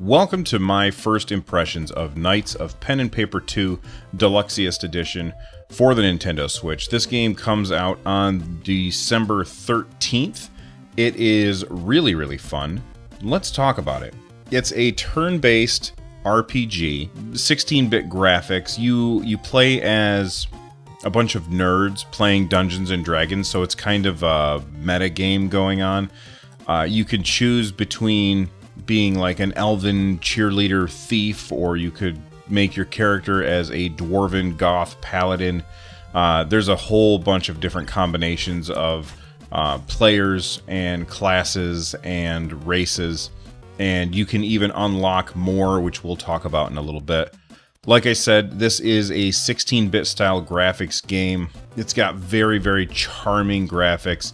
Welcome to my first impressions of Knights of Pen and Paper 2 Deluxiest Edition for the Nintendo Switch. This game comes out on December 13th. It is really fun. Let's talk about it. It's a turn-based RPG, 16-bit graphics. You play as a bunch of nerds playing Dungeons and Dragons, so it's kind of a meta game going on. You can choose between being like an elven cheerleader thief, or you could make your character as a dwarven goth paladin. There's a whole bunch of different combinations of players and classes and races, and you can even unlock more, which we'll talk about in a little bit. Like I said, this is a 16-bit style graphics game. It's got very charming graphics.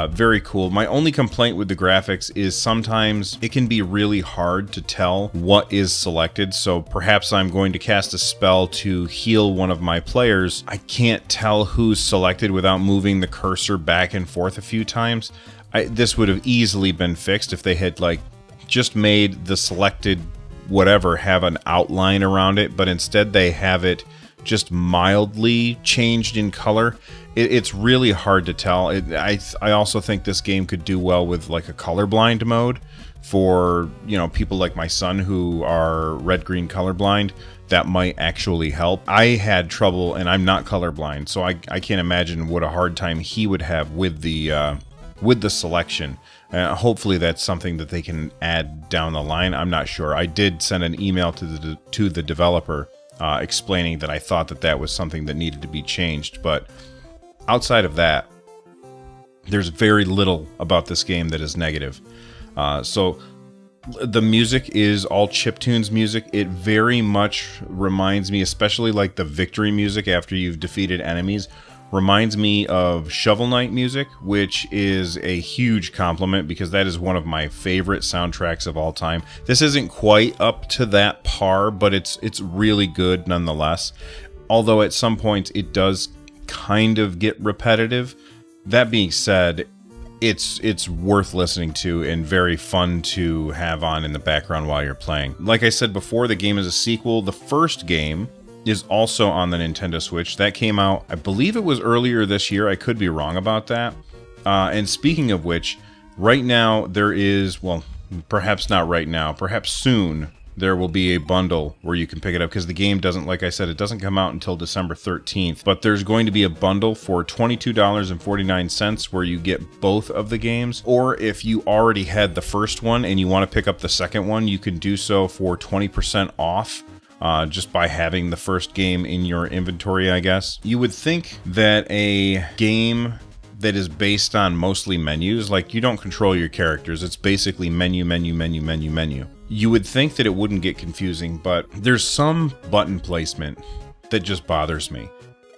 Very cool. My only complaint with the graphics is sometimes it can be really hard to tell what is selected. So perhaps I'm going to cast a spell to heal one of my players. I can't tell who's selected without moving the cursor back and forth a few times. This would have easily been fixed if they had just made the selected whatever have an outline around it, but instead they have it just mildly changed in color. It's really hard to tell. I also think this game could do well with like a colorblind mode for, people like my son who are red-green colorblind. That might actually help. I had trouble, and I'm not colorblind, so I can't imagine what a hard time he would have with the selection. Hopefully that's something that they can add down the line. I'm not sure. I did send an email to the developer explaining that I thought that was something that needed to be changed, but outside of that, there's very little about this game that is negative. So the music is all chiptunes music. It very much reminds me, especially like the victory music after you've defeated enemies, reminds me of Shovel Knight music, which is a huge compliment because that is one of my favorite soundtracks of all time. This isn't quite up to that par, but it's really good nonetheless. Although at some points it does kind of get repetitive. That being said, it's worth listening to and very fun to have on in the background while you're playing. Like I said before, the game is a sequel. The first game is also on the Nintendo Switch. That came out, I believe it was earlier this year. I could be wrong about that. And speaking of which, right now there is, well, perhaps not right now, perhaps soon, there will be a bundle where you can pick it up because the game doesn't, like I said, it doesn't come out until December 13th. But there's going to be a bundle for $22.49 where you get both of the games. Or if you already had the first one and you want to pick up the second one, you can do so for 20% off. Just by having the first game in your inventory, I guess. You would think that a game that is based on mostly menus, like you don't control your characters, it's basically menu. You would think that it wouldn't get confusing, but there's some button placement that just bothers me.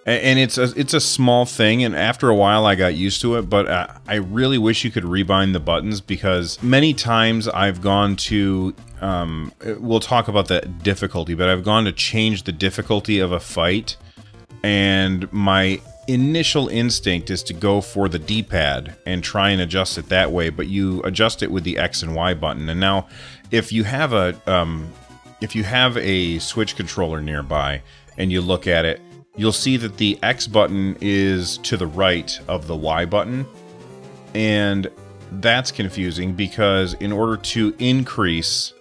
And it's a small thing, and after a while I got used to it, but I really wish you could rebind the buttons because many times I've gone to, we'll talk about the difficulty, but I've gone to change the difficulty of a fight, and my initial instinct is to go for the D-pad and try and adjust it that way, but you adjust it with the X and Y button. And now, if you have a Switch controller nearby and you look at it, you'll see that the X button is to the right of the Y button, and that's confusing because in order to increase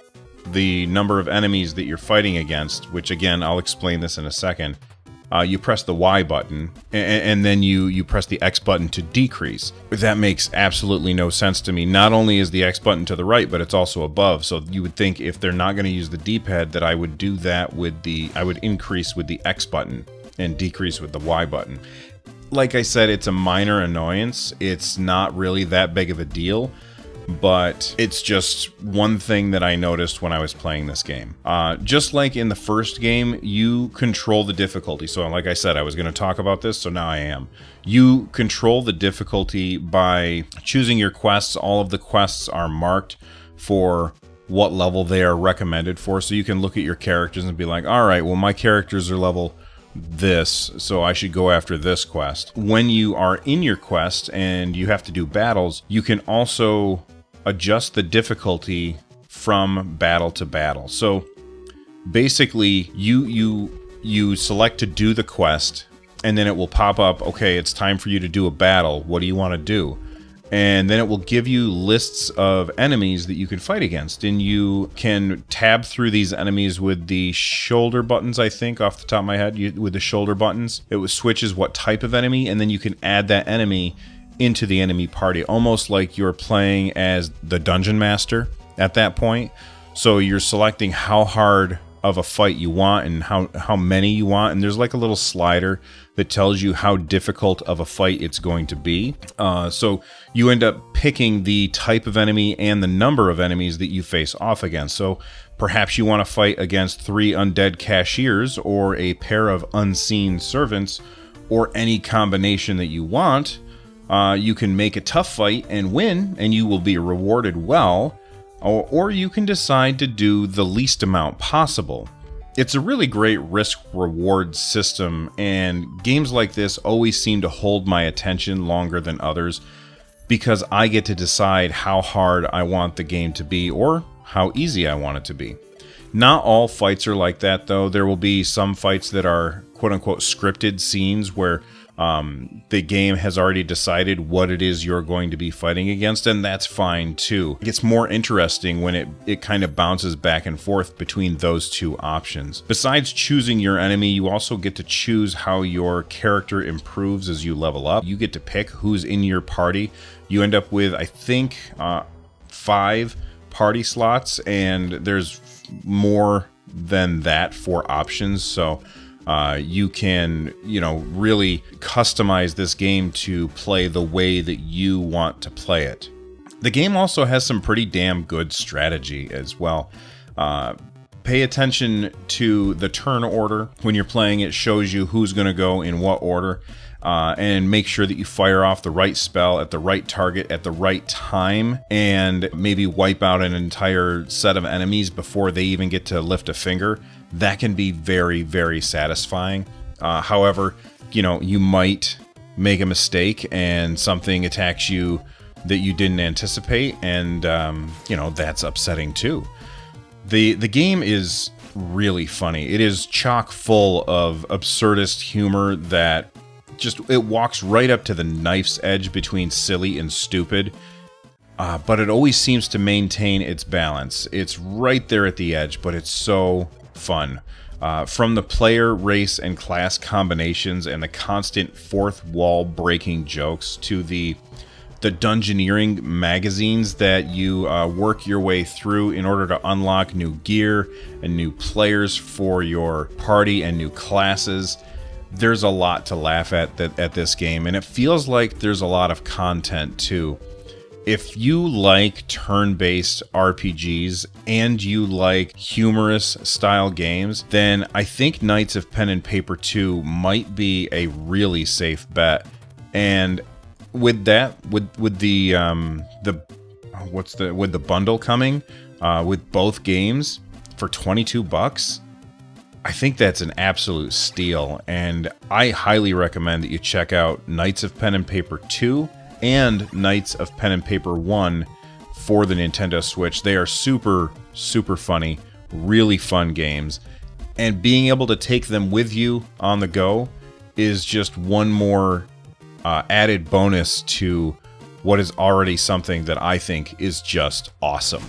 the number of enemies that you're fighting against, which again, I'll explain this in a second, you press the Y button, and then you press the X button to decrease. That makes absolutely no sense to me. Not only is the X button to the right, but it's also above. So you would think if they're not going to use the D-pad that I would do that I would increase with the X button and decrease with the Y button. Like I said, it's a minor annoyance. It's not really that big of a deal, but it's just one thing that I noticed when I was playing this game. Just like in the first game, you control the difficulty. So like I said, I was going to talk about this, so now I am. You control the difficulty by choosing your quests. All of the quests are marked for what level they are recommended for, so you can look at your characters and be like, all right, well, my characters are level this, so I should go after this quest. When you are in your quest and you have to do battles, you can also adjust the difficulty from battle to battle. So basically, you select to do the quest, and then it will pop up, okay, it's time for you to do a battle. What do you want to do? And then it will give you lists of enemies that you can fight against. And you can tab through these enemies with the shoulder buttons, I think, off the top of my head. With the shoulder buttons, it switches what type of enemy, and then you can add that enemy into the enemy party, almost like you're playing as the dungeon master at that point. So you're selecting how hard of a fight you want and how many you want, and there's like a little slider that tells you how difficult of a fight it's going to be. So you end up picking the type of enemy and the number of enemies that you face off against. So perhaps you want to fight against 3 undead cashiers or a pair of unseen servants, or any combination that you want. You can make a tough fight and win, and you will be rewarded well. Or you can decide to do the least amount possible. It's a really great risk-reward system, and games like this always seem to hold my attention longer than others because I get to decide how hard I want the game to be or how easy I want it to be. Not all fights are like that, though. There will be some fights that are quote-unquote scripted scenes where the game has already decided what it is you're going to be fighting against, and that's fine too. It gets more interesting when it kind of bounces back and forth between those two options. Besides choosing your enemy, you also get to choose how your character improves as you level up. You get to pick who's in your party. You end up with, I think, 5 party slots, and there's more than that for options. So you can, really customize this game to play the way that you want to play it. The game also has some pretty damn good strategy as well. Pay attention to the turn order. When you're playing, it shows you who's going to go in what order. And make sure that you fire off the right spell at the right target at the right time, and maybe wipe out an entire set of enemies before they even get to lift a finger. That can be very, very satisfying. However, you might make a mistake and something attacks you that you didn't anticipate, and that's upsetting too. The game is really funny. It is chock full of absurdist humor that it walks right up to the knife's edge between silly and stupid, but it always seems to maintain its balance. It's right there at the edge, but it's so fun. From the player, race, and class combinations and the constant fourth wall breaking jokes to the dungeoneering magazines that you work your way through in order to unlock new gear and new players for your party and new classes. There's a lot to laugh at this game, and it feels like there's a lot of content too. If you like turn-based RPGs and you like humorous style games, then I think Knights of Pen and Paper 2 might be a really safe bet. And with that, with the bundle coming with both games for $22, I think that's an absolute steal, and I highly recommend that you check out Knights of Pen and Paper 2 and Knights of Pen and Paper 1 for the Nintendo Switch. They are super, super funny, really fun games, and being able to take them with you on the go is just one more added bonus to what is already something that I think is just awesome.